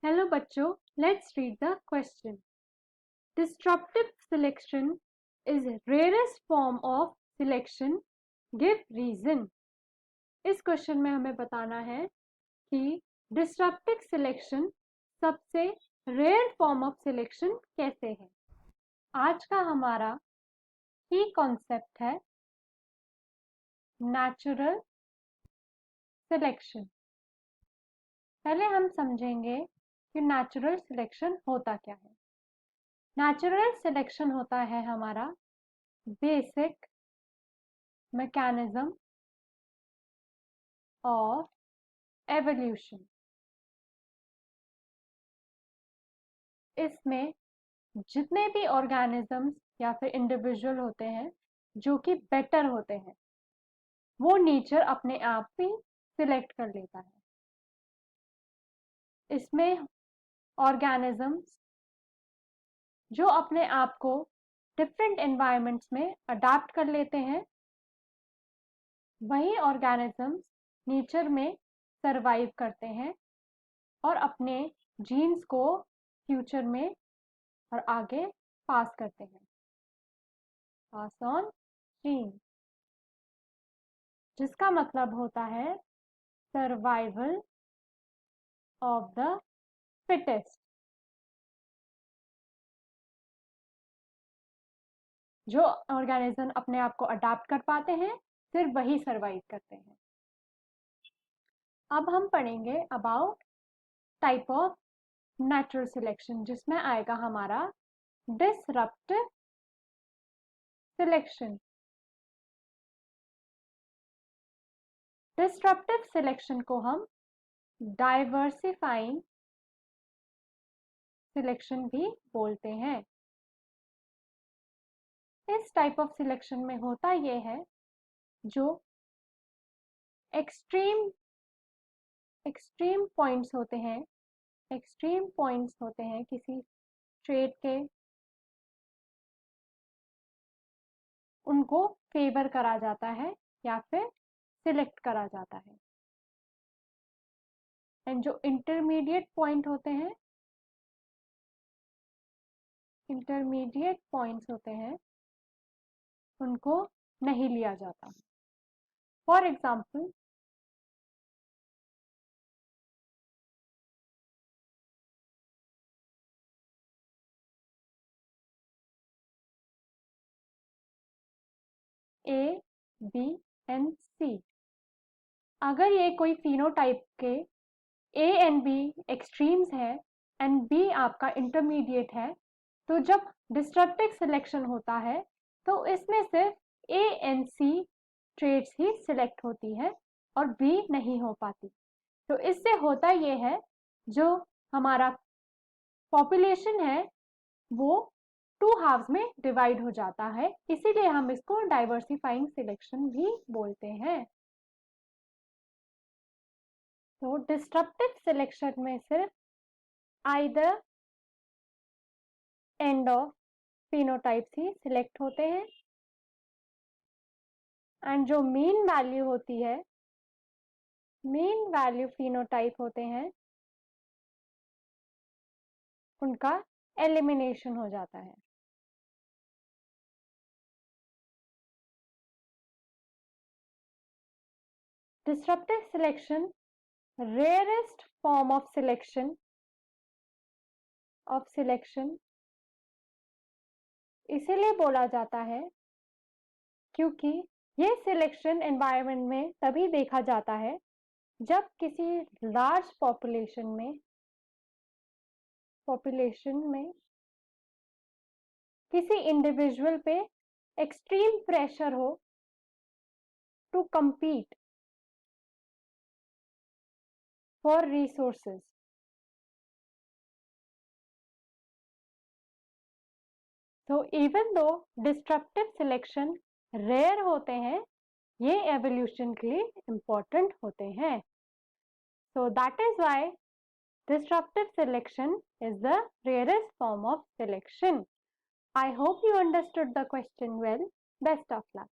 Hello बच्चों, let's read the question. Disruptive selection is rarest form of selection. Give reason. इस question में हमें बताना है कि डिस्ट्रप्टिव सिलेक्शन सबसे रेयर फॉर्म ऑफ सिलेक्शन कैसे है। आज का हमारा की कॉन्सेप्ट है नेचुरल सिलेक्शन। पहले हम समझेंगे कि नेचुरल सिलेक्शन होता क्या है। नेचुरल सिलेक्शन होता है हमारा बेसिक मैकेनिज्म ऑफ एवोल्यूशन। इसमें जितने भी ऑर्गेनिजम्स या फिर इंडिविजुअल होते हैं जो कि बेटर होते हैं, वो नेचर अपने आप ही सिलेक्ट कर लेता है। इसमें ऑर्गेनिजम्स जो अपने आप को डिफरेंट एनवायरनमेंट्स में अडाप्ट कर लेते हैं, वही ऑर्गेनिजम्स नेचर में सरवाइव करते हैं और अपने जीन्स को फ्यूचर में और आगे पास करते हैं। पास ऑन जीन, जिसका मतलब होता है सर्वाइवल ऑफ द फिटेस्ट। जो ऑर्गेनिज्म अपने आप को अडाप्ट कर पाते हैं, फिर वही सरवाइव करते हैं। अब हम पढ़ेंगे about type of natural selection, जिसमें आएगा हमारा डिसरप्टिव सिलेक्शन। डिसरप्टिव सिलेक्शन को हम डाइवर्सिफाइंग सिलेक्शन भी बोलते हैं। इस टाइप ऑफ सिलेक्शन में होता यह है जो एक्सट्रीम पॉइंट्स होते हैं, एक्सट्रीम पॉइंट्स होते हैं किसी ट्रेट के, उनको फेवर करा जाता है या फिर सिलेक्ट करा जाता है। एंड जो इंटरमीडिएट पॉइंट होते हैं, इंटरमीडिएट पॉइंट्स होते हैं, उनको नहीं लिया जाता। For example, A, B and C, अगर ये कोई फिनोटाइप के ए एंड बी एक्सट्रीम्स है एंड बी आपका इंटरमीडिएट है, तो जब डिस्ट्रप्टिव सिलेक्शन होता है तो इसमें सिर्फ ए एंड सी ट्रेड्स ही सिलेक्ट होती है और बी नहीं हो पाती। तो इससे होता ये है, जो हमारा पॉपुलेशन है वो 2 हाफ्स में डिवाइड हो जाता है, इसीलिए हम इसको डाइवर्सिफाइंग सिलेक्शन भी बोलते हैं। तो डिस्ट्रप्टिव सिलेक्शन में सिर्फ either end of phenotypes he select होते हैं एंड जो मीन वैल्यू होती है, मीन वैल्यू फिनोटाइप होते हैं, उनका एलिमिनेशन हो जाता है। Disruptive selection rarest form of selection इसीलिए बोला जाता है क्योंकि ये सिलेक्शन एनवायरनमेंट में तभी देखा जाता है जब किसी लार्ज पॉपुलेशन में किसी इंडिविजुअल पे एक्सट्रीम प्रेशर हो टू compete for resources। तो even though disruptive selection rare होते हैं, ये एवोल्यूशन के लिए इंपॉर्टेंट होते हैं। So that is why disruptive selection is the rarest form of selection. I hope you understood the question well. Best of luck.